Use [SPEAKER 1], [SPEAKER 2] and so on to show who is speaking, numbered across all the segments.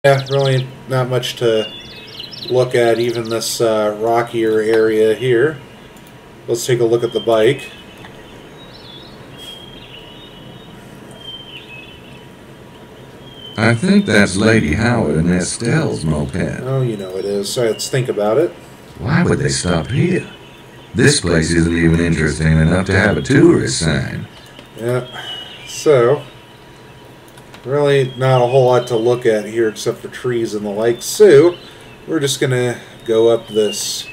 [SPEAKER 1] Yeah, really not much to look at, even this rockier area here. Let's take a look at the bike.
[SPEAKER 2] I think that's Lady Howard and Estelle's moped.
[SPEAKER 1] Oh, you know it is. So let's think about it.
[SPEAKER 2] Why would they stop here? This place isn't even interesting enough to have a tourist sign.
[SPEAKER 1] Yeah, so really not a whole lot to look at here except for trees and the like. So we're just going to go up this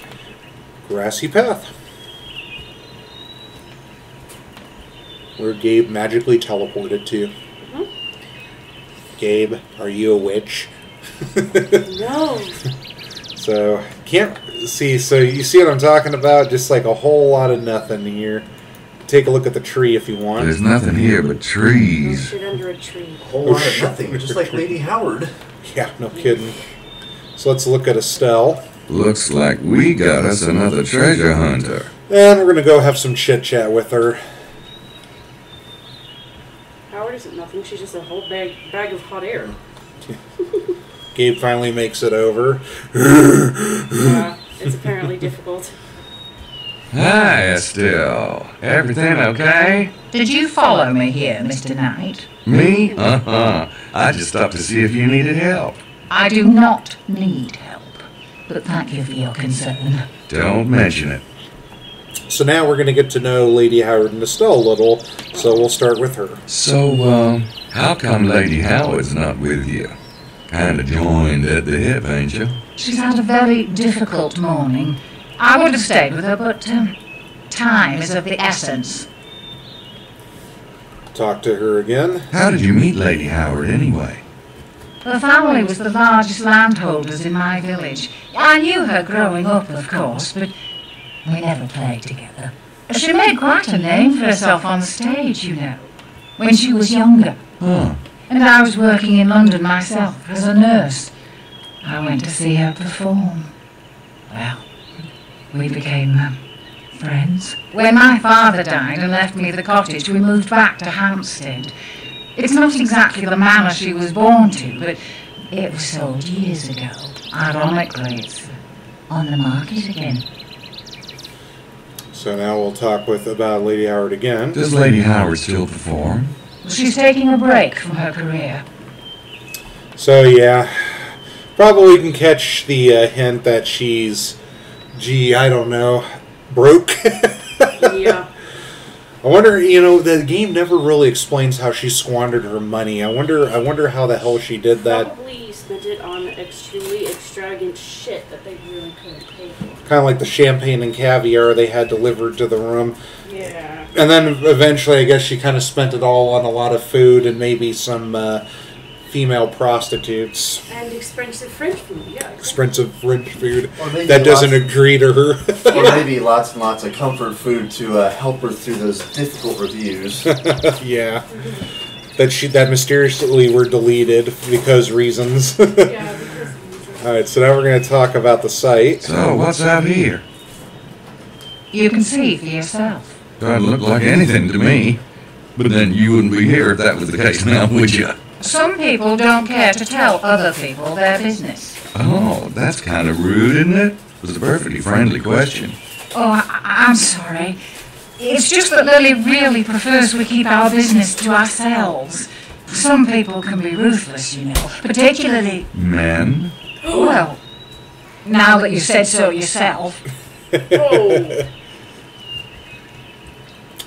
[SPEAKER 1] grassy path where Gabe magically teleported to. Gabe, are you a witch?
[SPEAKER 3] No.
[SPEAKER 1] So, can't see. So, you see what I'm talking about? Just like a whole lot of nothing here. Take a look at the tree if you want.
[SPEAKER 2] There's nothing here but trees.
[SPEAKER 3] Sit under a tree.
[SPEAKER 4] A whole lot of nothing, just like Lady Howard.
[SPEAKER 1] Yeah, no kidding. So, let's look at Estelle.
[SPEAKER 2] Looks like we got us another treasure hunter.
[SPEAKER 1] And we're going to go have some chit-chat with her.
[SPEAKER 3] Howard isn't nothing. She's just a whole bag of hot air.
[SPEAKER 1] Gabe finally makes it over.
[SPEAKER 3] Yeah, it's apparently difficult.
[SPEAKER 2] Hi, Estelle. Everything okay?
[SPEAKER 5] Did you follow me here, Mr. Knight?
[SPEAKER 2] Me? Uh-huh. I just stopped to see if you needed help.
[SPEAKER 5] I do not need help, but thank you for your concern.
[SPEAKER 2] Don't mention it.
[SPEAKER 1] So now we're going to get to know Lady Howard and Estelle a little, so we'll start with her.
[SPEAKER 2] So, how come Lady Howard's not with you? Kinda joined at the hip, ain't you?
[SPEAKER 5] She's had a very difficult morning. I would have stayed with her, but time is of the essence.
[SPEAKER 1] Talk to her again.
[SPEAKER 2] How did you meet Lady Howard, anyway?
[SPEAKER 5] Her family was the largest landholders in my village. I knew her growing up, of course, but we never played together. She made quite a name for herself on the stage, you know, when she was younger.
[SPEAKER 2] Huh.
[SPEAKER 5] And I was working in London myself as a nurse. I went to see her perform. Well, we became friends. When my father died and left me the cottage, we moved back to Hampstead. It's not exactly the manor she was born to, but it was sold years ago. Ironically, it's on the market again.
[SPEAKER 1] So now we'll talk about Lady Howard again.
[SPEAKER 2] Does Lady Howard still perform?
[SPEAKER 5] She's taking a break from her career.
[SPEAKER 1] So yeah, probably can catch the hint that she's, I don't know, broke.
[SPEAKER 3] Yeah.
[SPEAKER 1] I wonder, the game never really explains how she squandered her money. I wonder how the hell she did that.
[SPEAKER 3] Probably spent it on extremely extravagant shit that they really couldn't pay for.
[SPEAKER 1] Kind of like the champagne and caviar they had delivered to the room.
[SPEAKER 3] Yeah.
[SPEAKER 1] And then eventually, I guess she kind of spent it all on a lot of food and maybe some female prostitutes.
[SPEAKER 3] And expensive French food, yeah. Exactly.
[SPEAKER 1] Expensive French food.
[SPEAKER 4] That
[SPEAKER 1] doesn't agree to her.
[SPEAKER 4] Or maybe lots and lots of comfort food to help her through those difficult reviews.
[SPEAKER 1] Yeah. That mysteriously were deleted because reasons.
[SPEAKER 3] Yeah, because
[SPEAKER 1] Alright, so now we're going to talk about the site.
[SPEAKER 2] So, what's out here?
[SPEAKER 5] You can see for yourself.
[SPEAKER 2] Doesn't look like anything to me. But then you wouldn't be here if that was the case now, would you?
[SPEAKER 5] Some people don't care to tell other people their business.
[SPEAKER 2] Oh, that's kind of rude, isn't it? It was a perfectly friendly question.
[SPEAKER 5] Oh, I'm sorry. It's just that Lily really prefers we keep our business to ourselves. Some people can be ruthless, you know, particularly...
[SPEAKER 2] Men?
[SPEAKER 5] Well, now that you said so yourself.
[SPEAKER 3] oh,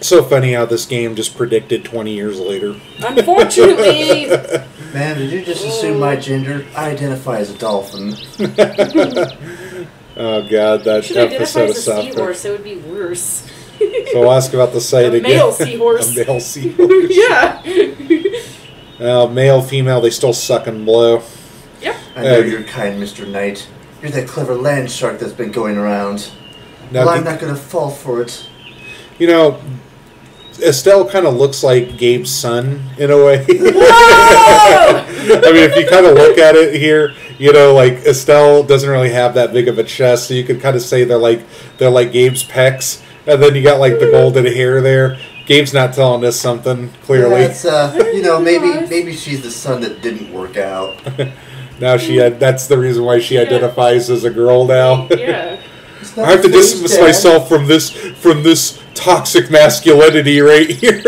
[SPEAKER 1] So funny how this game just predicted 20 years later.
[SPEAKER 3] unfortunately.
[SPEAKER 4] Man, did you just assume my gender? I identify as a dolphin.
[SPEAKER 1] Oh god, that
[SPEAKER 3] Should identify
[SPEAKER 1] episode of
[SPEAKER 3] as a
[SPEAKER 1] South
[SPEAKER 3] seahorse, it would be worse.
[SPEAKER 1] So I'll ask about the site
[SPEAKER 3] A
[SPEAKER 1] again.
[SPEAKER 3] male seahorse.
[SPEAKER 1] A male seahorse.
[SPEAKER 3] Yeah.
[SPEAKER 1] Male, female, they still suck and blow.
[SPEAKER 3] Yep.
[SPEAKER 4] I know you're kind, Mr. Knight. You're that clever land shark that's been going around.
[SPEAKER 1] Now,
[SPEAKER 4] Well, I'm not going to fall for it.
[SPEAKER 1] Estelle kind of looks like Gabe's son in a way.
[SPEAKER 3] Whoa!
[SPEAKER 1] I mean, if you kind of look at it here, like Estelle doesn't really have that big of a chest, so you could kind of say they're like Gabe's pecs, and then you got like the golden hair there. Gabe's not telling us something clearly.
[SPEAKER 4] Yeah, it's, maybe she's the son that didn't work out.
[SPEAKER 1] Now that's the reason why she identifies as a girl now.
[SPEAKER 3] Yeah.
[SPEAKER 1] I have to distance myself from this toxic masculinity right here.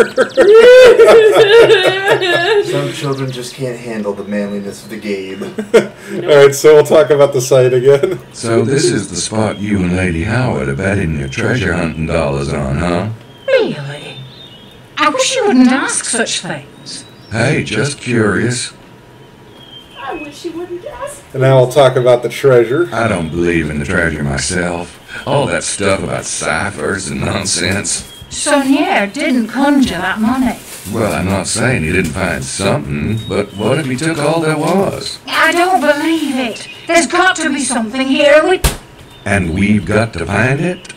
[SPEAKER 4] Some children just can't handle the manliness of the game.
[SPEAKER 1] Alright, so we'll talk about the site again.
[SPEAKER 2] So this is the spot you and Lady Howard are betting your treasure hunting dollars on, huh?
[SPEAKER 5] Really? I wish you wouldn't ask such things.
[SPEAKER 2] Hey, just curious.
[SPEAKER 3] I wish you wouldn't ask.
[SPEAKER 1] And now we'll talk about the treasure.
[SPEAKER 2] I don't believe in the treasure myself. All that stuff about ciphers and nonsense.
[SPEAKER 5] Sonier didn't conjure that money.
[SPEAKER 2] Well, I'm not saying he didn't find something, but what if he took all there was?
[SPEAKER 5] I don't believe it. There's got to be something here.
[SPEAKER 2] And we've got to find it?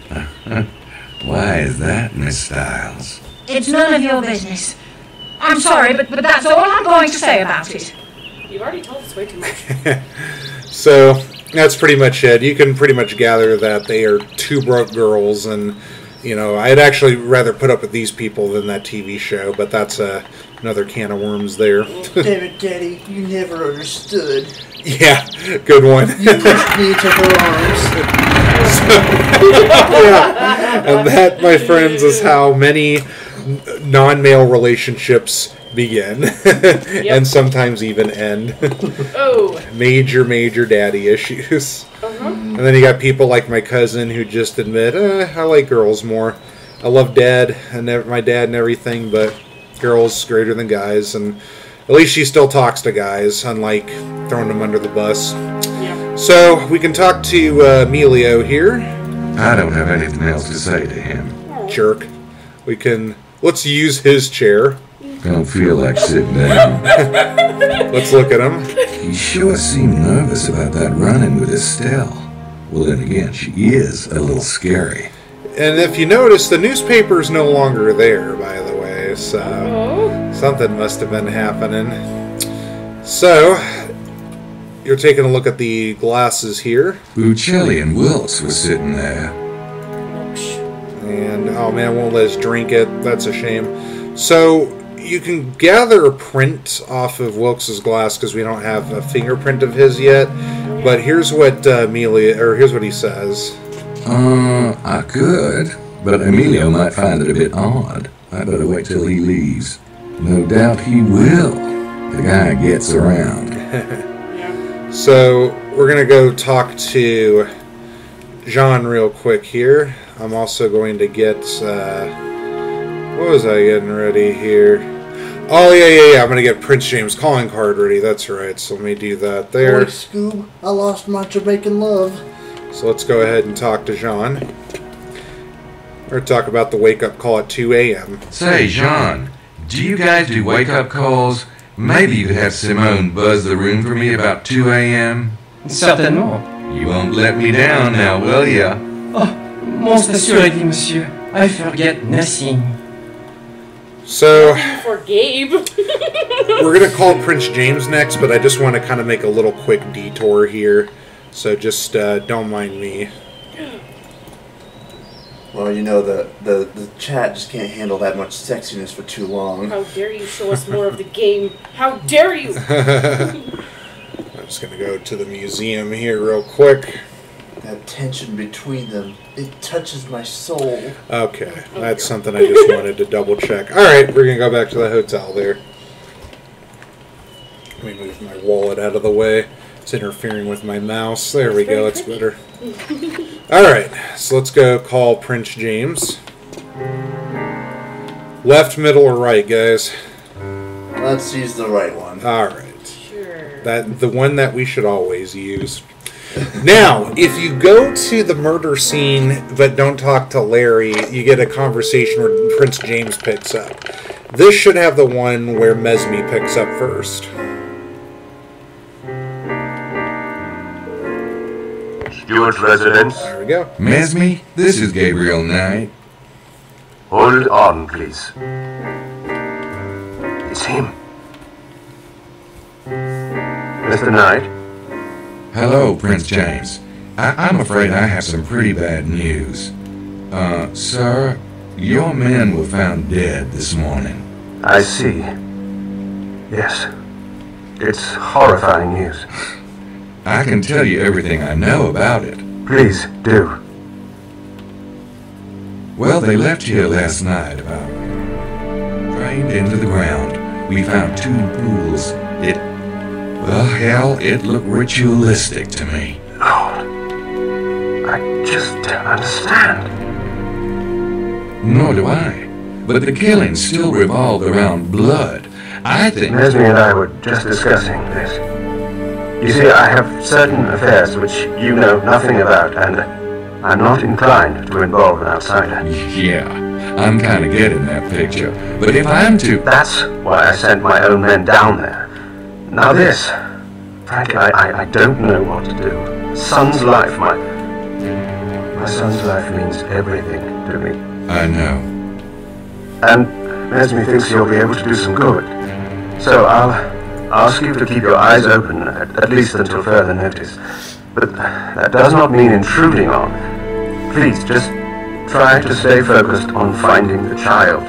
[SPEAKER 2] Why is that, Miss Styles?
[SPEAKER 5] It's none of your business. I'm sorry, but that's all I'm going to say about it.
[SPEAKER 3] You've already told us way too much.
[SPEAKER 1] So, that's pretty much it. You can pretty much gather that they are two broke girls, and, you know, I'd actually rather put up with these people than that TV show, but that's another can of worms there.
[SPEAKER 4] Damn it, Daddy, you never understood.
[SPEAKER 1] Yeah, good one.
[SPEAKER 4] You pushed me to her arms.
[SPEAKER 1] Yeah. And that, my friends, is how many non-male relationships begin. And sometimes even end.
[SPEAKER 3] Oh.
[SPEAKER 1] Major daddy issues. And then you got people like my cousin who just admit, I like girls more. I love dad and my dad and everything, but girls greater than guys. And at least she still talks to guys, unlike throwing them under the bus.
[SPEAKER 3] Yeah.
[SPEAKER 1] So we can talk to Emilio here.
[SPEAKER 2] I don't have anything else to say to him.
[SPEAKER 1] Jerk. Let's use his chair.
[SPEAKER 2] Don't feel like sitting down.
[SPEAKER 1] Let's look at him.
[SPEAKER 2] He sure seemed nervous about that run-in with Estelle. Well, then again, she is a little scary.
[SPEAKER 1] And if you notice, the newspaper's no longer there, by the way, so something must have been happening. So, you're taking a look at the glasses here.
[SPEAKER 2] Buccelli and Wilkes were sitting there.
[SPEAKER 1] And, oh man, won't let us drink it. That's a shame. So, you can gather a print off of Wilkes' glass because we don't have a fingerprint of his yet. But here's what here's what he says.
[SPEAKER 2] I could, but Emilio might find it a bit odd. I better wait till he leaves. No doubt he will. The guy gets around.
[SPEAKER 1] So, we're going to go talk to Jean real quick here. I'm also going to get, what was I getting ready here? Oh, yeah, I'm going to get Prince James' calling card ready. That's right, so let me do that there.
[SPEAKER 4] Boy, Scoob, I lost my Jamaican love.
[SPEAKER 1] So let's go ahead and talk to Jean. We're going to talk about the wake-up call at 2 a.m.
[SPEAKER 2] Say, Jean, do you guys do wake-up calls? Maybe you could have Simone buzz the room for me about 2 a.m.?
[SPEAKER 6] Certainement.
[SPEAKER 2] You won't let me down now, will ya?
[SPEAKER 6] Oh, most assuredly, monsieur. I forget nothing.
[SPEAKER 1] So,
[SPEAKER 3] For Gabe.
[SPEAKER 1] we're going to call Prince James next, but I just want to kind of make a little quick detour here. So just don't mind me.
[SPEAKER 4] Well, you know, the chat just can't handle that much sexiness for too long.
[SPEAKER 3] How dare you show us more of the game? How dare you?
[SPEAKER 1] I'm just going to go to the museum here real quick.
[SPEAKER 4] That tension between them, it touches my soul.
[SPEAKER 1] Okay, that's something I just wanted to double check. Alright, we're going to go back to the hotel there. Let me move my wallet out of the way. It's interfering with my mouse. There we go, that's better. Alright, so let's go call Prince James. Left, middle, or right, guys?
[SPEAKER 4] Let's use the right one.
[SPEAKER 1] Alright.
[SPEAKER 3] Sure.
[SPEAKER 1] The one that we should always use. Now, if you go to the murder scene but don't talk to Larry, you get a conversation where Prince James picks up. This should have the one where Mesme picks up first.
[SPEAKER 7] Stuart residence.
[SPEAKER 1] There we go.
[SPEAKER 2] Mesme, this is Gabriel Knight.
[SPEAKER 7] Hold on, please. It's him. Mr. Knight?
[SPEAKER 2] Hello, Prince James. I'm afraid I have some pretty bad news. Sir, your men were found dead this morning.
[SPEAKER 7] I see. Yes. It's horrifying news.
[SPEAKER 2] I can tell you everything I know about it.
[SPEAKER 7] Please, do.
[SPEAKER 2] Well, they left here last night about drained into the ground. We found 2 pools. It looked ritualistic to me.
[SPEAKER 7] Lord, I just don't understand.
[SPEAKER 2] Nor do I. But the killings still revolved around blood. I think...
[SPEAKER 7] Nesme and I were just discussing this. You see, I have certain affairs which you know nothing about, and I'm not inclined to involve an outsider.
[SPEAKER 2] Yeah, I'm kind of getting that picture. But if I'm to...
[SPEAKER 7] That's why I sent my own men down there. Now this... Frankly, I don't know what to do. Son's life, my son's life means everything to me.
[SPEAKER 2] I know.
[SPEAKER 7] And Nesme thinks you'll be able to do some good. So I'll ask you to keep your eyes open, at least until further notice. But that does not mean intruding on. Please, just try to stay focused on finding the child.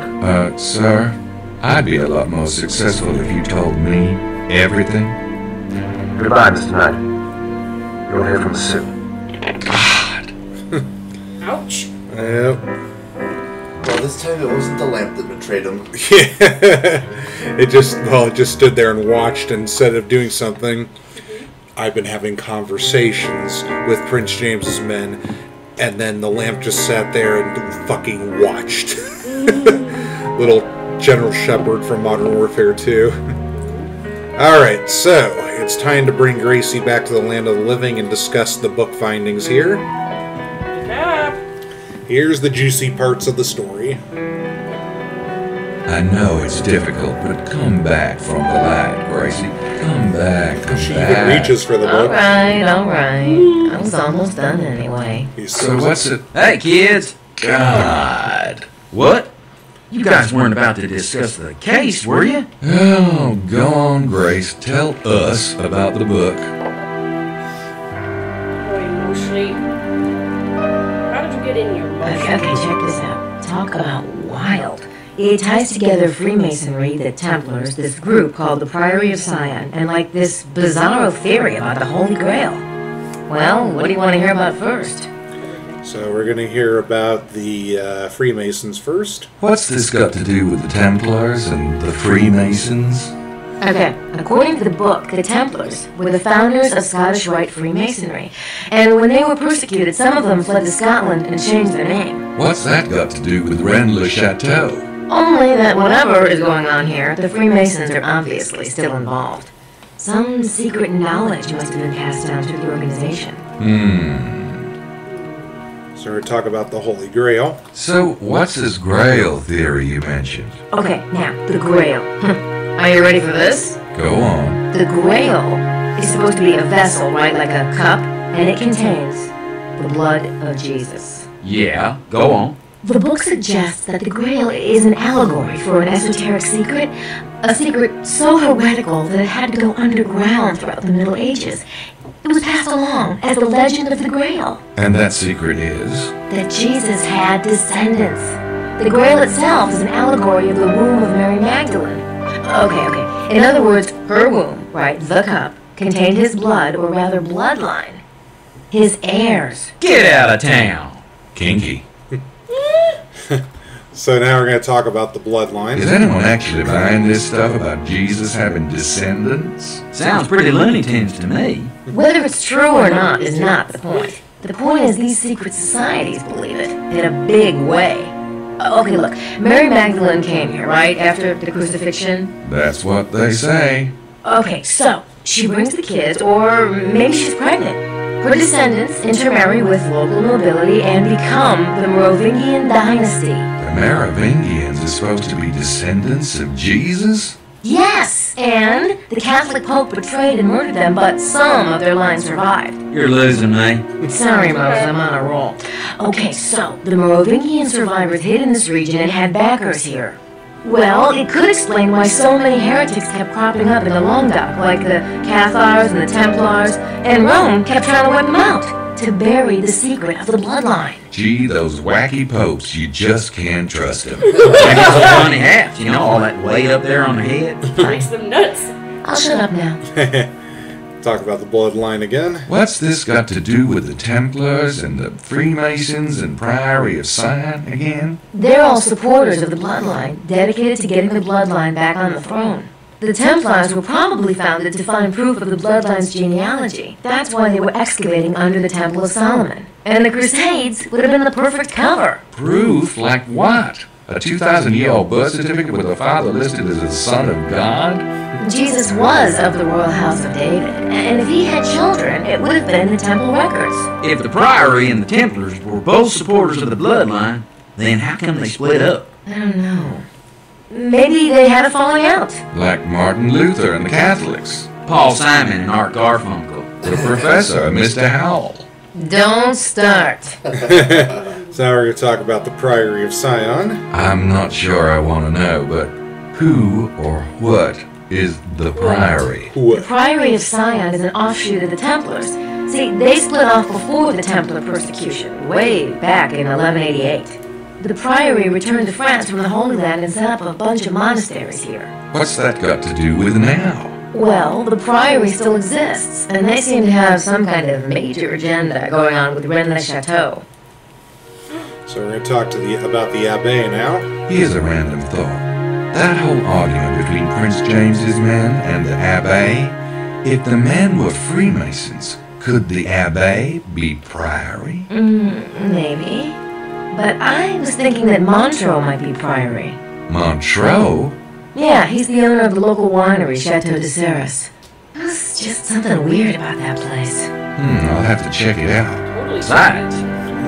[SPEAKER 2] Sir, I'd be a lot more successful if you told me everything.
[SPEAKER 7] Goodbye, Mr. Knight. You'll hear from us soon.
[SPEAKER 2] God.
[SPEAKER 3] Ouch.
[SPEAKER 1] Yep.
[SPEAKER 4] Well, this time it wasn't the lamp that betrayed him.
[SPEAKER 1] Yeah. It just stood there and watched instead of doing something. I've been having conversations with Prince James's men, and then the lamp just sat there and fucking watched. Little General Shepard from Modern Warfare 2. Alright, so it's time to bring Gracie back to the land of the living and discuss the book findings here. Here's the juicy parts of the story.
[SPEAKER 2] I know it's difficult, but come back from the light, Gracie. Come back, come
[SPEAKER 1] She
[SPEAKER 2] back.
[SPEAKER 1] even reaches for the book.
[SPEAKER 8] Alright. I was almost done anyway.
[SPEAKER 2] So what's it?
[SPEAKER 6] Hey, kids!
[SPEAKER 2] God.
[SPEAKER 6] What? You guys weren't about to discuss the case, were you?
[SPEAKER 2] Oh, go on, Grace. Tell us about the book.
[SPEAKER 3] Boy, emotionally. How did you get in here?
[SPEAKER 8] Okay, check this out. Talk about wild. It ties together Freemasonry, the Templars, this group called the Priory of Sion, and like this bizarro theory about the Holy Grail. Well, what do you want to hear about first?
[SPEAKER 1] So we're going to hear about the Freemasons first.
[SPEAKER 2] What's this got to do with the Templars and the Freemasons?
[SPEAKER 8] Okay, according to the book, the Templars were the founders of Scottish Rite Freemasonry, and when they were persecuted, some of them fled to Scotland and changed their name.
[SPEAKER 2] What's that got to do with Rennes-le-Chateau?
[SPEAKER 8] Only that whatever is going on here, the Freemasons are obviously still involved. Some secret knowledge must have been passed down through the organization.
[SPEAKER 1] So we're talking about the Holy Grail.
[SPEAKER 2] So what's this Grail theory you mentioned?
[SPEAKER 8] Okay, now, the Grail. Are you ready for this?
[SPEAKER 2] Go on.
[SPEAKER 8] The Grail is supposed to be a vessel, right, like a cup, and it contains the blood of Jesus.
[SPEAKER 6] Yeah, go on.
[SPEAKER 8] The book suggests that the Grail is an allegory for an esoteric secret, a secret so heretical that it had to go underground throughout the Middle Ages. It was passed along as the legend of the Grail.
[SPEAKER 2] And that secret is?
[SPEAKER 8] That Jesus had descendants. The Grail itself is an allegory of the womb of Mary Magdalene. Okay. In other words, her womb, right, the cup, contained his blood, or rather bloodline. His heirs.
[SPEAKER 6] Get out of town!
[SPEAKER 2] Kinky.
[SPEAKER 1] So now we're going to talk about the bloodline.
[SPEAKER 2] Is anyone actually buying this stuff about Jesus having descendants?
[SPEAKER 6] Sounds pretty Looney Tunes to me.
[SPEAKER 8] Whether it's true or not is not the point. The point is these secret societies believe it, in a big way. Okay, look, Mary Magdalene came here, right, after the crucifixion?
[SPEAKER 2] That's what they say.
[SPEAKER 8] Okay, so, she brings the kids, or maybe she's pregnant. Her descendants intermarry with local nobility and become the Merovingian dynasty.
[SPEAKER 2] The Merovingians are supposed to be descendants of Jesus?
[SPEAKER 8] Yes! And the Catholic Pope betrayed and murdered them, but some of their line survived.
[SPEAKER 6] You're losing me.
[SPEAKER 8] Sorry, Mose, I'm on a roll. Okay, so, the Merovingian survivors hid in this region and had backers here. Well, it could explain why so many heretics kept cropping up in the Languedoc, like the Cathars and the Templars, and Rome kept trying to wipe them out, to bury the secret of the bloodline.
[SPEAKER 2] Gee, those wacky popes, you just can't trust them.
[SPEAKER 6] Maybe it's a funny hat, you know, all that weight up there on the head.
[SPEAKER 3] Makes them nuts.
[SPEAKER 8] I'll shut up now.
[SPEAKER 1] Talk about the bloodline again.
[SPEAKER 2] What's this got to do with the Templars and the Freemasons and Priory of Sion again?
[SPEAKER 8] They're all supporters of the bloodline, dedicated to getting the bloodline back on the throne. The Templars were probably founded to find proof of the bloodline's genealogy. That's why they were excavating under the Temple of Solomon. And the Crusades would have been the perfect cover.
[SPEAKER 2] Proof? Like what? A 2,000-year-old birth certificate with a father listed as the son of God?
[SPEAKER 8] Jesus was of the royal house of David, and if he had children, it would have been the temple records.
[SPEAKER 9] If the Priory and the Templars were both supporters of the bloodline, then how come they split up?
[SPEAKER 8] I don't know. Maybe they had a falling out.
[SPEAKER 2] Like Martin Luther and the Catholics.
[SPEAKER 9] Paul Simon and Art Garfunkel.
[SPEAKER 2] The Professor and Mr. Howell.
[SPEAKER 8] Don't start.
[SPEAKER 1] So now we're going to talk about the Priory of Sion.
[SPEAKER 2] I'm not sure I want to know, but who or what is the Priory?
[SPEAKER 8] The Priory of Sion is an offshoot of the Templars. See, they split off before the Templar persecution, way back in 1188. The Priory returned to France from the Holy Land and set up a bunch of monasteries here.
[SPEAKER 2] What's that got to do with now?
[SPEAKER 8] Well, the Priory still exists, and they seem to have some kind of major agenda going on with Rennes-le-Chateau.
[SPEAKER 1] So we're going to talk about the Abbé now.
[SPEAKER 2] Here's a random thought. That whole argument between Prince James's men and the Abbé, if the men were Freemasons, could the Abbé be Priory?
[SPEAKER 8] Maybe. But I was thinking that Marceau might be Priory.
[SPEAKER 2] Marceau?
[SPEAKER 8] Yeah, he's the owner of the local winery, Chateau de Serres. There's just something weird about that place.
[SPEAKER 2] I'll have to check it out.
[SPEAKER 9] Besides,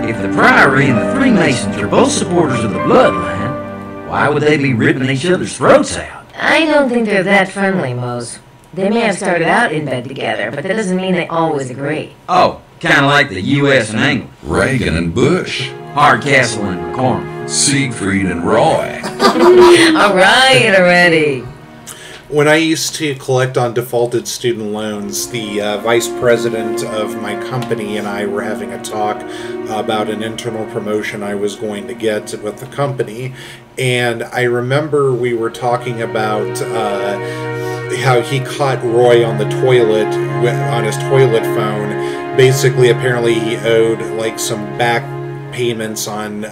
[SPEAKER 9] if the Priory and the Freemasons are both supporters of the bloodline, why would they be ripping each other's throats out?
[SPEAKER 8] I don't think they're that friendly, Mose. They may have started out in bed together, but that doesn't mean they always agree.
[SPEAKER 9] Oh, kind of like the U.S. and England.
[SPEAKER 2] Reagan and Bush.
[SPEAKER 9] Hardcastle and McCormick.
[SPEAKER 2] Siegfried and Roy.
[SPEAKER 8] All right, already.
[SPEAKER 1] When I used to collect on defaulted student loans, the vice president of my company and I were having a talk about an internal promotion I was going to get with the company. And I remember we were talking about how he caught Roy on the toilet, on his toilet phone. Basically, apparently he owed like some back payments on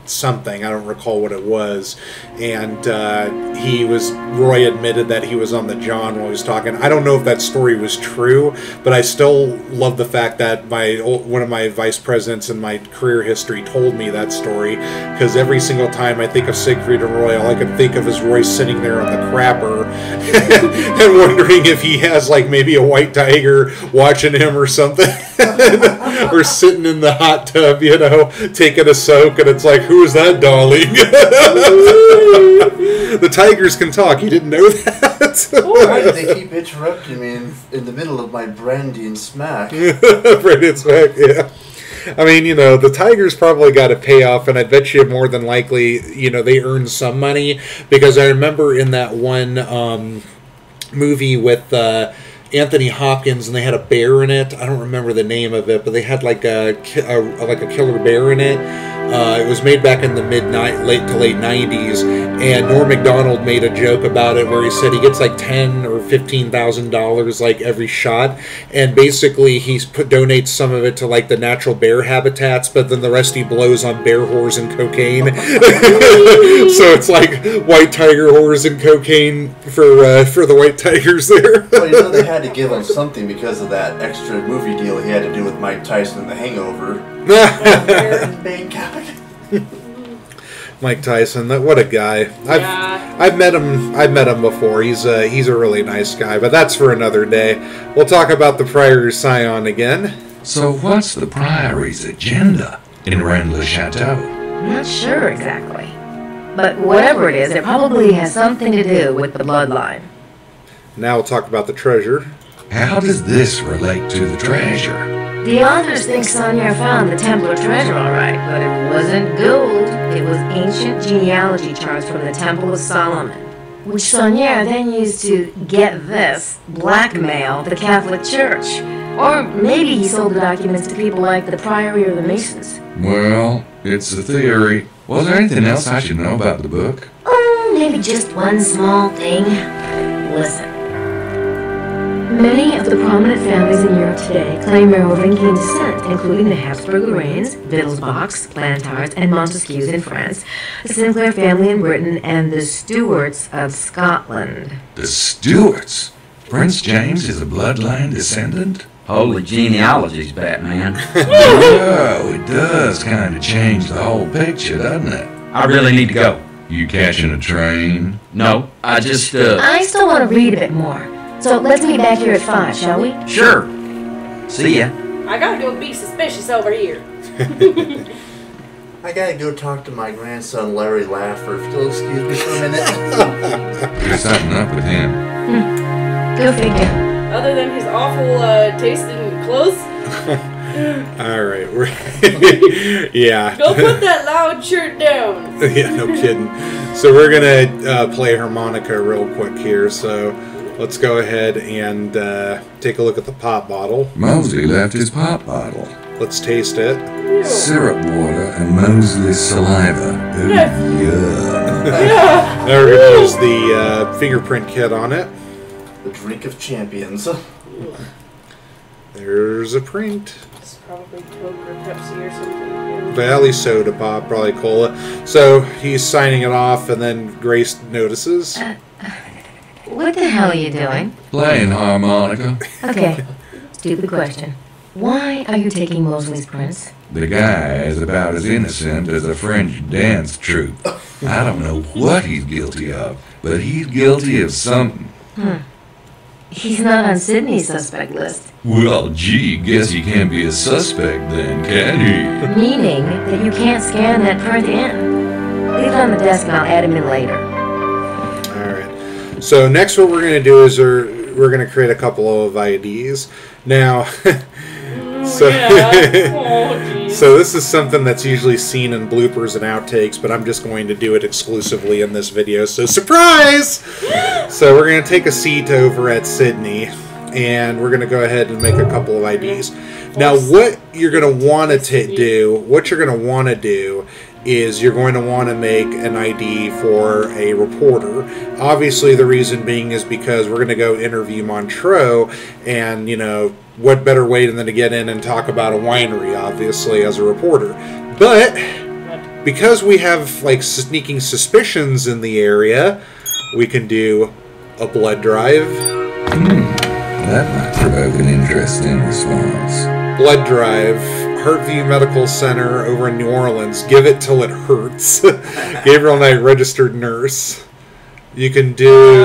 [SPEAKER 1] something. I don't recall what it was. And Roy admitted that he was on the John while he was talking. I don't know if that story was true, but I still love the fact that one of my vice presidents in my career history told me that story, because every single time I think of Siegfried and Roy, all I can think of is Roy sitting there on the crapper and wondering if he has like maybe a white tiger watching him or something. Or sitting in the hot tub, you know, taking a soak, and it's like, who is that, darling? The tigers can talk. You didn't know that?
[SPEAKER 4] Why do they keep interrupting me in the middle of my brandy and smack?
[SPEAKER 1] Brandy and smack, yeah. I mean, you know, the Tigers probably got a payoff, and I bet you more than likely, you know, they earned some money, because I remember in that one movie with Anthony Hopkins, and they had a bear in it. I don't remember the name of it, but they had like a killer bear in it. It was made back in the late to late 90s, and Norm Macdonald made a joke about it where he said he gets like $10,000 or $15,000 like every shot, and basically he donates some of it to like the natural bear habitats, but then the rest he blows on bear whores and cocaine. So it's like white tiger whores and cocaine for the white tigers there.
[SPEAKER 4] Well, you know, they had to give him something because of that extra movie deal he had to do with Mike Tyson in The Hangover.
[SPEAKER 1] Mike Tyson, what a guy! I've met him before. He's a really nice guy, but that's for another day. We'll talk about the Priory of Sion again.
[SPEAKER 2] So what's the Priory's agenda in Rennes-le-Chateau?
[SPEAKER 8] I'm not sure exactly, but whatever it is, it probably has something to do with the bloodline.
[SPEAKER 1] Now we'll talk about the treasure.
[SPEAKER 2] How does this relate to the treasure?
[SPEAKER 8] The authors think Saunier found the Templar treasure all right, but it wasn't gold. It was ancient genealogy charts from the Temple of Solomon, which Saunier then used to, get this, blackmail the Catholic Church. Or maybe he sold the documents to people like the Priory or the Masons.
[SPEAKER 2] Well, it's a theory. Was there anything else I should know about the book?
[SPEAKER 8] Maybe just one small thing. Listen. Many of the prominent families in Europe today claim Merovingian descent, including the Habsburg-Lorraines, Wittelsbachs, Plantards, and Montesquieux in France, the Sinclair family in Britain, and the Stuarts of Scotland.
[SPEAKER 2] The Stuarts? Prince James is a bloodline descendant?
[SPEAKER 9] Holy genealogies, Batman.
[SPEAKER 2] Oh, it does kind of change the whole picture, doesn't it?
[SPEAKER 9] I really need to go.
[SPEAKER 2] You catching a train?
[SPEAKER 9] No, I just,
[SPEAKER 8] I still want to read a bit more. So let's meet back here at 5, shall we?
[SPEAKER 9] Sure. See ya.
[SPEAKER 3] I gotta go be suspicious over here.
[SPEAKER 4] I gotta go talk to my grandson Larry Laffer. If you'll excuse me for a minute.
[SPEAKER 2] There's something up with him.
[SPEAKER 8] Go figure.
[SPEAKER 3] Other than his awful taste in clothes.
[SPEAKER 1] Alright, we're... yeah.
[SPEAKER 3] Go put that loud shirt down.
[SPEAKER 1] Yeah, no kidding. So we're gonna play harmonica real quick here, so let's go ahead and take a look at the pop bottle.
[SPEAKER 2] Mosley left his pop bottle.
[SPEAKER 1] Let's taste it.
[SPEAKER 2] Syrup water and Mosley's saliva. Ooh, yeah.
[SPEAKER 1] Now we're gonna use the fingerprint kit on it.
[SPEAKER 4] The drink of champions.
[SPEAKER 1] There's a print.
[SPEAKER 3] It's probably Coke or Pepsi or something.
[SPEAKER 1] Valley soda pop, probably cola. So he's signing it off, and then Grace notices.
[SPEAKER 8] What the hell are you doing?
[SPEAKER 2] Playing harmonica.
[SPEAKER 8] Okay, stupid question. Why are you taking Mosley's prints?
[SPEAKER 2] The guy is about as innocent as a French dance troupe. I don't know what he's guilty of, but he's guilty of something.
[SPEAKER 8] He's not on Sydney's suspect list.
[SPEAKER 2] Well, gee, guess he can't be a suspect then, can he?
[SPEAKER 8] Meaning that you can't scan that print in. Leave it on the desk and I'll add him in later.
[SPEAKER 1] Alright. So next what we're going to do is we're going to create a couple of IDs. Now, so this is something that's usually seen in bloopers and outtakes, but I'm just going to do it exclusively in this video. So surprise! So we're going to take a seat over at Sydney, and we're going to go ahead and make a couple of IDs. Now, what you're going to want to do is you're going to want to make an ID for a reporter. Obviously, the reason being is because we're going to go interview Marceau, and, you know, what better way than to get in and talk about a winery, obviously, as a reporter. But because we have, like, sneaking suspicions in the area, we can do a blood drive.
[SPEAKER 2] That might provoke an interesting response.
[SPEAKER 1] Blood drive. Heartview Medical Center over in New Orleans. Give it till it hurts. Gabriel Knight, registered nurse. You can do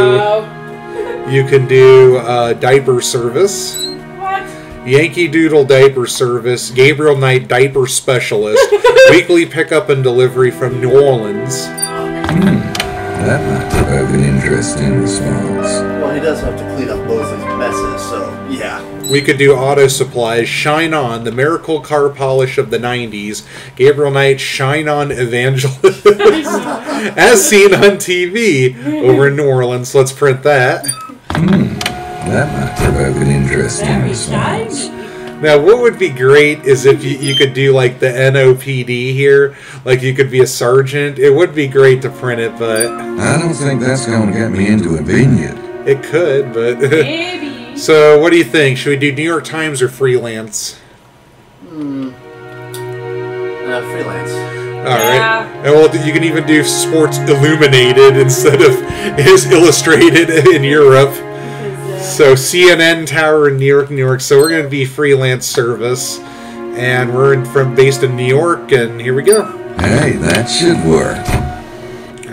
[SPEAKER 1] diaper service.
[SPEAKER 3] What?
[SPEAKER 1] Yankee Doodle diaper service. Gabriel Knight diaper specialist. Weekly pickup and delivery from New Orleans.
[SPEAKER 2] That might provoke an interesting response.
[SPEAKER 4] Well, he does have to clean up both his messes, so yeah.
[SPEAKER 1] We could do auto supplies. Shine On, the miracle car polish of the 90s. Gabriel Knight, Shine On evangelist. As seen on TV over in New Orleans. Let's print that.
[SPEAKER 2] That might provoke an interesting response.
[SPEAKER 1] Now, what would be great is if you could do, like, the NOPD here. Like, you could be a sergeant. It would be great to print it, but...
[SPEAKER 2] I don't think that's going to get me into a vineyard.
[SPEAKER 1] It could, but...
[SPEAKER 3] Maybe.
[SPEAKER 1] So, what do you think? Should we do New York Times or freelance?
[SPEAKER 4] Freelance.
[SPEAKER 1] Alright. And well, you can even do Sports Illuminated instead of Illustrated in Europe. So CNN Tower in New York. So we're going to be freelance service, and we're based in New York. And here we go.
[SPEAKER 2] Hey, that should work.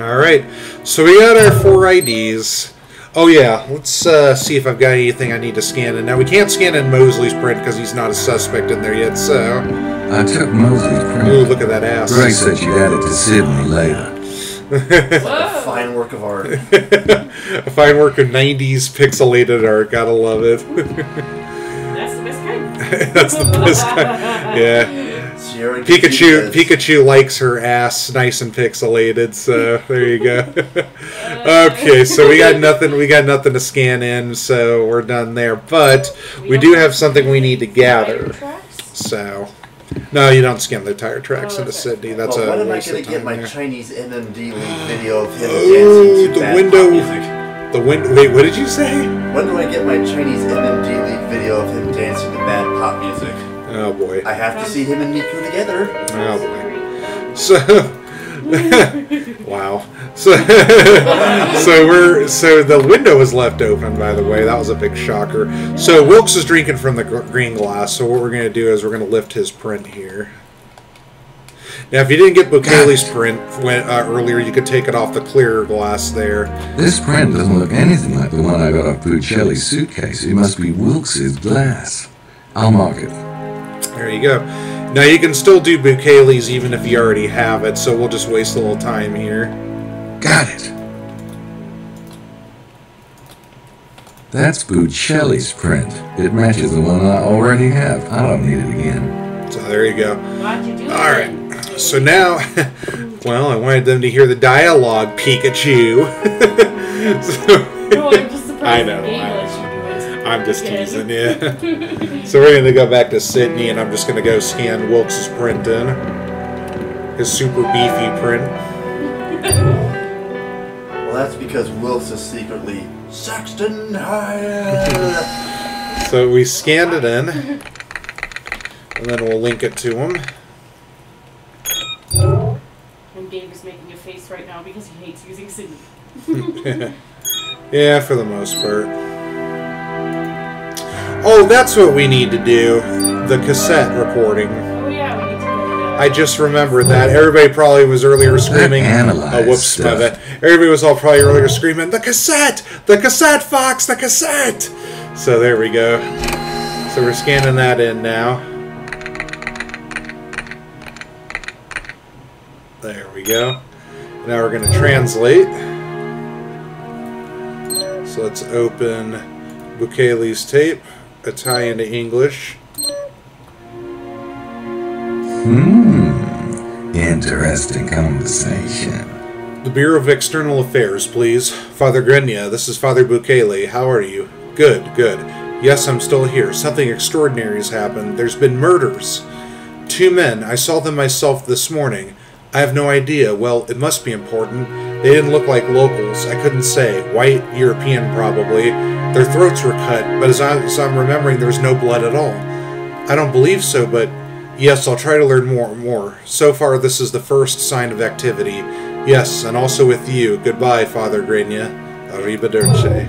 [SPEAKER 1] All right. So we got our 4 IDs. Oh yeah, let's see if I've got anything I need to scan in. Now we can't scan in Mosley's print because he's not a suspect in there yet. So
[SPEAKER 2] I took Mosley's print.
[SPEAKER 1] Ooh, look at that ass.
[SPEAKER 2] Grace said she'd add it to Sydney later.
[SPEAKER 4] A fine work of art.
[SPEAKER 1] A fine work of 90s pixelated art. Gotta love it.
[SPEAKER 3] That's the best kind.
[SPEAKER 1] That's the best kind. Yeah. Pikachu likes her ass nice and pixelated, so there you go. Okay, so we got nothing to scan in, so we're done there. But we do have something we need to gather. So no, you don't scan the tire tracks into Sydney. That's
[SPEAKER 4] when
[SPEAKER 1] a
[SPEAKER 4] am I
[SPEAKER 1] waste
[SPEAKER 4] going
[SPEAKER 1] of
[SPEAKER 4] to get
[SPEAKER 1] time
[SPEAKER 4] my
[SPEAKER 1] there.
[SPEAKER 4] Chinese NMD league video of him dancing to
[SPEAKER 1] the
[SPEAKER 4] bad
[SPEAKER 1] window.
[SPEAKER 4] pop music?
[SPEAKER 1] The wind. Wait, what did you say?
[SPEAKER 4] When do I get my Chinese MMG leak video of him dancing to bad pop music?
[SPEAKER 1] Oh boy.
[SPEAKER 4] I have to see him and Miku together.
[SPEAKER 1] Oh boy. So. Wow. So the window was left open, by the way. That was a big shocker. So Wilkes is drinking from the green glass. So what we're going to do is we're going to lift his print here. Now, if you didn't get Bukele's print earlier, you could take it off the clear glass there.
[SPEAKER 2] This print doesn't look anything like the one I got off Buccelli's suitcase. It must be Wilkes's glass. I'll mark it.
[SPEAKER 1] There you go. Now, you can still do Bukele's even if you already have it, so we'll just waste a little time here.
[SPEAKER 2] Got it. That's Buccelli's print. It matches the one I already have. I don't need it again.
[SPEAKER 1] So there you go.
[SPEAKER 3] Why'd you do
[SPEAKER 1] All right. So now, well, I wanted them to hear the dialogue, Pikachu.
[SPEAKER 3] No, I'm just surprised
[SPEAKER 1] I know.
[SPEAKER 3] in English you do it.
[SPEAKER 1] I'm just
[SPEAKER 3] Again.
[SPEAKER 1] teasing, yeah. So we're going to go back to Sydney, and I'm just going to go scan Wilkes' print in. His super beefy print.
[SPEAKER 4] Well, that's because Wilkes is secretly Saxton High.
[SPEAKER 1] So we scanned it in, and then we'll link it to him.
[SPEAKER 3] And Dave is making a face right now because he hates using Sydney.
[SPEAKER 1] Yeah, for the most part. Oh, that's what we need to do. The cassette recording.
[SPEAKER 3] Oh yeah, we need to get
[SPEAKER 1] I just remembered that. Everybody probably was earlier screaming.
[SPEAKER 2] Analyze
[SPEAKER 1] Whoops, my
[SPEAKER 2] stuff.
[SPEAKER 1] bad. Everybody was all probably earlier screaming, the cassette! The cassette, Fox! The cassette! So there we go. So we're scanning that in now. There we go. Now we're going to translate. So let's open Bukele's tape, Italian to English.
[SPEAKER 2] Interesting conversation.
[SPEAKER 1] The Bureau of External Affairs, please. Father Grenia, this is Father Bukele. How are you? Good, good. Yes, I'm still here. Something extraordinary has happened. There's been murders. 2 men. I saw them myself this morning. I have no idea. Well, it must be important. They didn't look like locals. I couldn't say. White, European, probably. Their throats were cut, but as I'm remembering, there was no blood at all. I don't believe so, but yes, I'll try to learn more. So far, this is the first sign of activity. Yes, and also with you. Goodbye, Father Grenia. Arrivederci.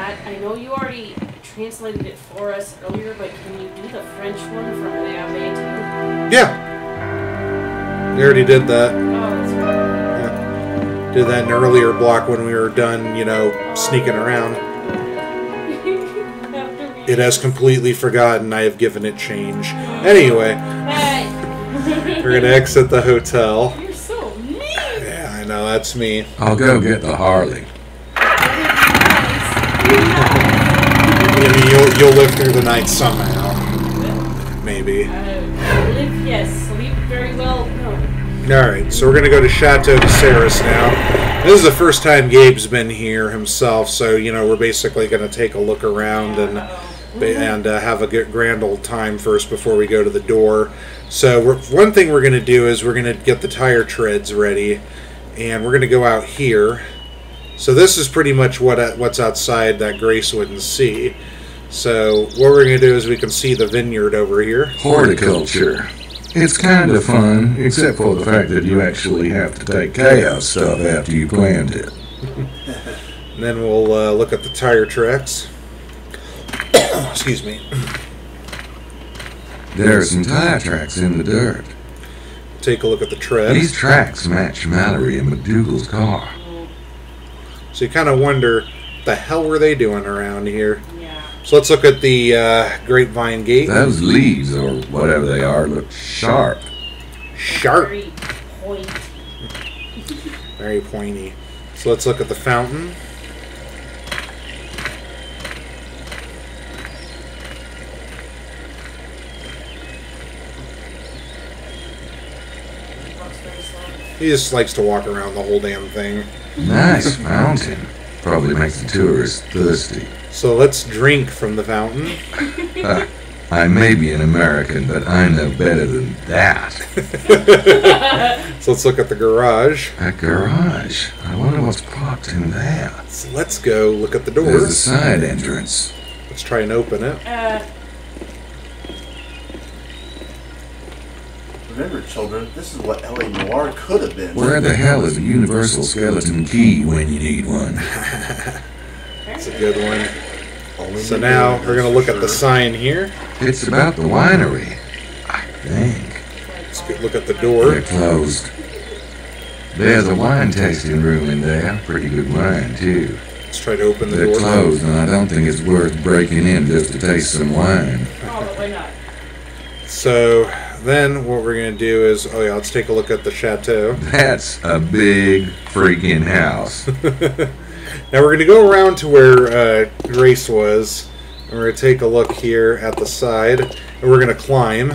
[SPEAKER 3] that. I know you already translated it for us earlier, but can you do the French one from the Abbé too?
[SPEAKER 1] Yeah. We already did that.
[SPEAKER 3] Oh, that's right.
[SPEAKER 1] Yeah. Did that in an earlier block when we were done, you know, sneaking around. It has completely forgotten I have given it change. Anyway,
[SPEAKER 3] Hey!
[SPEAKER 1] we're going to exit the hotel.
[SPEAKER 3] You're so mean!
[SPEAKER 1] Yeah, I know, that's me.
[SPEAKER 2] I'll go get the Harley.
[SPEAKER 1] Maybe you'll live through the night somehow. Maybe.
[SPEAKER 3] Sleep very well. No.
[SPEAKER 1] Alright, so we're going to go to Chateau de Serres now. This is the first time Gabe's been here himself, so, you know, we're basically going to take a look around and have a good grand old time first before we go to the door. So one thing we're going to do is we're going to get the tire treads ready, and we're going to go out here. So this is pretty much what's outside that Grace wouldn't see. So what we're going to do is we can see the vineyard over here.
[SPEAKER 2] Horticulture. It's kind of fun, except for the fact that you actually have to take chaos stuff after you plant it.
[SPEAKER 1] And then we'll look at the tire tracks. Excuse me.
[SPEAKER 2] There are some tire tracks in the dirt.
[SPEAKER 1] Take a look at the tread.
[SPEAKER 2] These tracks match Mallory and McDougal's car.
[SPEAKER 1] So you kind of wonder, what the hell were they doing around here?
[SPEAKER 3] Yeah.
[SPEAKER 1] So let's look at the grapevine gate.
[SPEAKER 2] Those leaves, or whatever they are, look sharp.
[SPEAKER 1] Sharp.
[SPEAKER 3] Very pointy.
[SPEAKER 1] Very pointy. So let's look at the fountain.
[SPEAKER 3] Walks very slow.
[SPEAKER 1] He just likes to walk around the whole damn thing.
[SPEAKER 2] Nice fountain. Probably makes the tourists thirsty.
[SPEAKER 1] So let's drink from the fountain.
[SPEAKER 2] I may be an American, but I know better than that.
[SPEAKER 1] So let's look at the garage.
[SPEAKER 2] A garage? I wonder what's parked in there.
[SPEAKER 1] So let's go look at the door.
[SPEAKER 2] There's a side entrance.
[SPEAKER 1] Let's try and open it.
[SPEAKER 4] Remember, children, this is what L.A. Noire could have been.
[SPEAKER 2] Where the hell is a universal skeleton key when you need one?
[SPEAKER 1] That's a good one. So now we're going to look at the sign here.
[SPEAKER 2] It's about the winery, I think.
[SPEAKER 1] Let's look at the door.
[SPEAKER 2] They're closed. There's a wine tasting room in there. Pretty good wine, too.
[SPEAKER 1] Let's try to open the door.
[SPEAKER 2] They're closed, and I don't think it's worth breaking in just to taste some wine.
[SPEAKER 3] Oh, but why not?
[SPEAKER 1] So then what we're going to do is, oh yeah, let's take a look at the chateau.
[SPEAKER 2] That's a big freaking house.
[SPEAKER 1] Now we're going to go around to where Grace was, and we're going to take a look here at the side, and we're going to climb.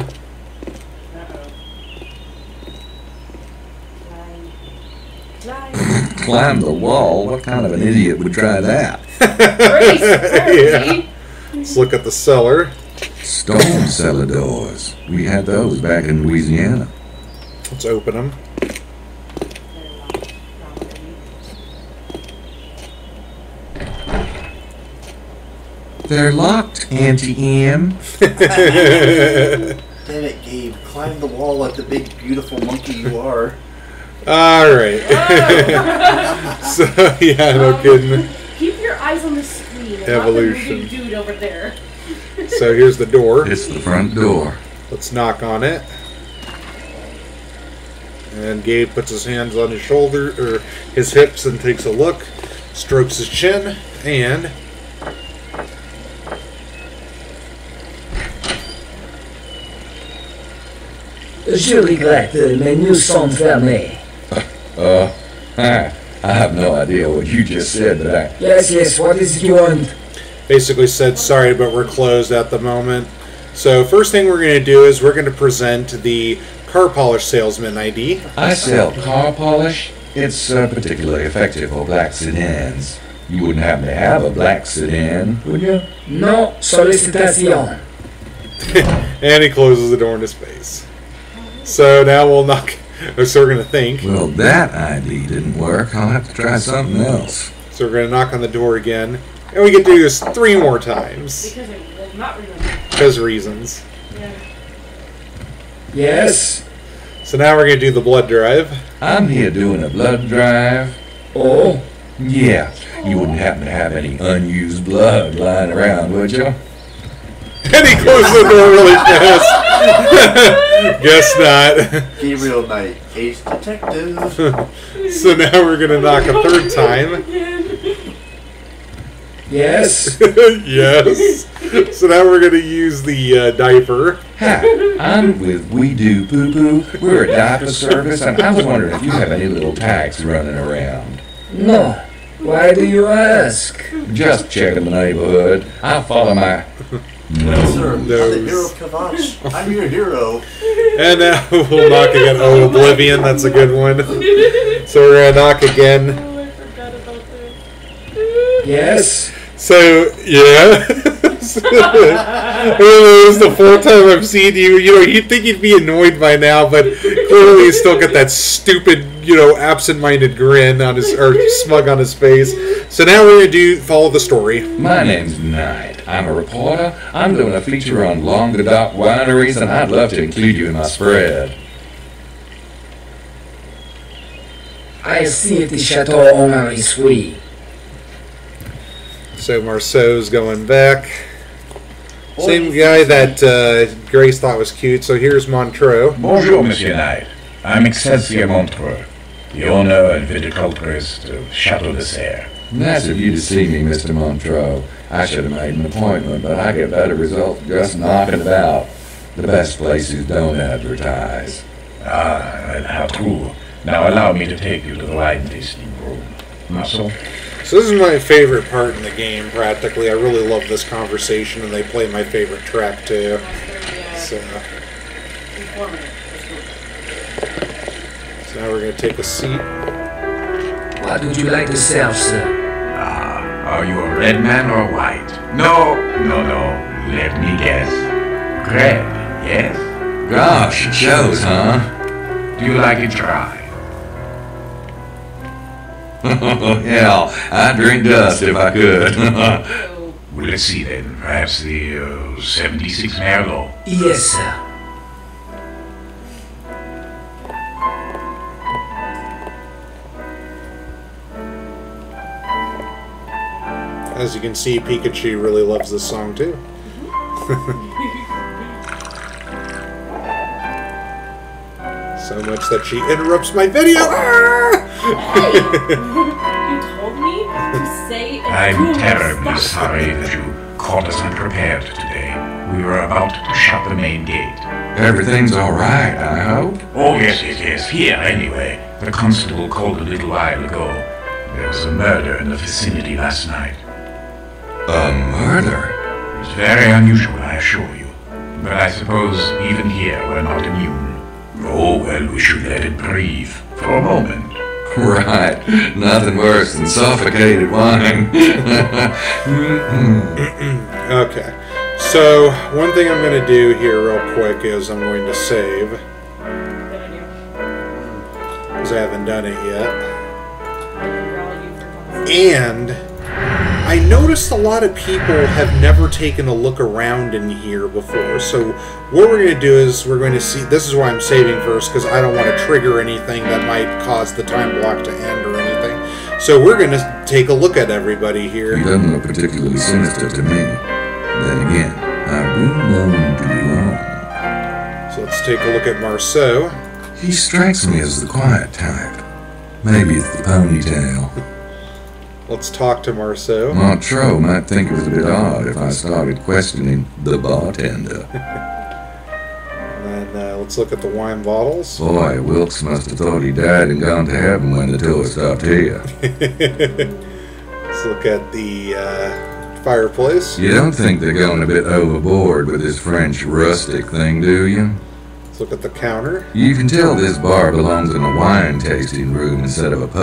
[SPEAKER 2] Climb the wall? What kind of an idiot would try that?
[SPEAKER 3] Grace,
[SPEAKER 1] Yeah. Let's look at the cellar.
[SPEAKER 2] Storm cellar doors. We had those back in Louisiana.
[SPEAKER 1] Let's open them.
[SPEAKER 2] They're locked, Auntie M.
[SPEAKER 4] Damn it, Gabe. Climb the wall like the big, beautiful monkey you are.
[SPEAKER 1] Alright. So, yeah, no kidding.
[SPEAKER 3] Keep your eyes on the screen. And
[SPEAKER 1] Evolution.
[SPEAKER 3] Not the moving dude over there.
[SPEAKER 1] So here's the door.
[SPEAKER 2] It's the front door.
[SPEAKER 1] Let's knock on it. And Gabe puts his hands on his shoulder, or his hips, and takes a look. Strokes his chin, and...
[SPEAKER 10] Je regrette, mes menus sont fermés.
[SPEAKER 2] I have no idea what you just said, but I...
[SPEAKER 10] Yes, what is it you want?
[SPEAKER 1] basically said, sorry, but we're closed at the moment. So first thing we're going to do is we're going to present the car polish salesman ID.
[SPEAKER 2] I sell car polish. It's particularly effective for black sedans. You wouldn't happen to have a black sedan, would you?
[SPEAKER 10] No solicitation.
[SPEAKER 1] And he closes the door in his face. So now we'll knock. So we're going to think.
[SPEAKER 2] Well, that ID didn't work. I'll have to try something else.
[SPEAKER 1] So we're going to knock on the door again. And we get to do this 3 more times.
[SPEAKER 3] Because I will not remember.
[SPEAKER 1] Because reasons.
[SPEAKER 3] Yeah.
[SPEAKER 10] Yes?
[SPEAKER 1] So now we're going to do the blood drive.
[SPEAKER 2] I'm here doing a blood drive.
[SPEAKER 10] Oh?
[SPEAKER 2] Yeah. You wouldn't happen to have any unused blood lying around, would you?
[SPEAKER 1] And he closed the door really fast. Guess not.
[SPEAKER 4] Gabriel Knight, ace detective.
[SPEAKER 1] So now we're going to knock a 3rd time.
[SPEAKER 10] Yes?
[SPEAKER 1] Yes. So now we're going to use the diaper.
[SPEAKER 2] Hi, I'm with We Do Poo Poo. We're a diaper service, and I was wondering if you have any little tags running around.
[SPEAKER 10] No. Why do you ask?
[SPEAKER 2] Just checking the neighborhood. I follow my...
[SPEAKER 4] No, sir. I'm the
[SPEAKER 1] Nose.
[SPEAKER 4] hero of Kavach. I'm your hero.
[SPEAKER 1] And now we'll knock again. Oh, Oblivion. That's a good one. So we're going to knock again.
[SPEAKER 3] Oh, I forgot about that.
[SPEAKER 10] Yes?
[SPEAKER 1] So, yeah. This is the 4th time I've seen you. You know, you'd think you'd be annoyed by now, but clearly he's still got that stupid, you know, absent-minded grin on his, or smug on his face. So now we're going to follow the story.
[SPEAKER 2] My name's Knight. I'm a reporter. I'm doing a feature on Languedoc wineries, and I'd love to include you in my spread.
[SPEAKER 10] I see the Chateau Henri Suisse.
[SPEAKER 1] So Marceau's going back. Same guy that Grace thought was cute. So here's Montreux.
[SPEAKER 11] Bonjour, Monsieur Knight. I'm Excelsior Montreux, the owner and viticulturist of Chateau de Serre.
[SPEAKER 2] Nice of you to see me, Mr. Montreux. I should have made an appointment, but I get better results just knocking about. The best places don't advertise.
[SPEAKER 11] Ah, how true. Now allow me to take you to the wine tasting room. Marceau?
[SPEAKER 1] So this is my favorite part in the game, practically. I really love this conversation, and they play my favorite track, too. So now we're going to take a seat.
[SPEAKER 10] What would you like to serve, sir?
[SPEAKER 11] Ah, are you a red man or white? No. Let me guess. crab, yes?
[SPEAKER 2] Gosh, it shows, huh?
[SPEAKER 11] Do you like a try?
[SPEAKER 2] Hell, I'd drink dust if I could.
[SPEAKER 11] Well, let's see then. Perhaps the 76 Merlot.
[SPEAKER 10] Yes, sir.
[SPEAKER 1] As you can see, Pikachu really loves this song too. So much that she interrupts my video.
[SPEAKER 3] Hey! You told me to say and
[SPEAKER 11] I'm terribly sorry that you caught us unprepared today. We were about to shut the main gate.
[SPEAKER 2] Everything's all right, I hope.
[SPEAKER 11] Oh, yes. Here, anyway. The constable called a little while ago. There was a murder in the vicinity last night.
[SPEAKER 2] A murder?
[SPEAKER 11] It's very unusual, I assure you. But I suppose even here we're not immune. Oh, well, we should let it breathe for a moment.
[SPEAKER 2] Right. Nothing worse than suffocated wine.
[SPEAKER 1] Okay. So, one thing I'm going to do here real quick is I'm going to save. Because I haven't done it yet. And I noticed a lot of people have never taken a look around in here before. So what we're going to do is we're going to see... This is why I'm saving first, because I don't want to trigger anything that might cause the time block to end or anything. So we're going to take a look at everybody here.
[SPEAKER 2] He doesn't look particularly sinister to me. Then again, I've been known to be wrong.
[SPEAKER 1] So let's take a look at Marceau.
[SPEAKER 2] He strikes me as the quiet type. Maybe it's the ponytail.
[SPEAKER 1] Let's talk to Marceau.
[SPEAKER 2] Marceau might think it was a bit odd if I started questioning the bartender.
[SPEAKER 1] And then let's look at the wine bottles.
[SPEAKER 2] Boy, Wilkes must have thought he died and gone to heaven when the tour stopped here.
[SPEAKER 1] Let's look at the fireplace.
[SPEAKER 2] You don't think they're going a bit overboard with this French rustic thing, do you?
[SPEAKER 1] Let's look at the counter.
[SPEAKER 2] You can tell this bar belongs in a wine tasting room instead of a pub.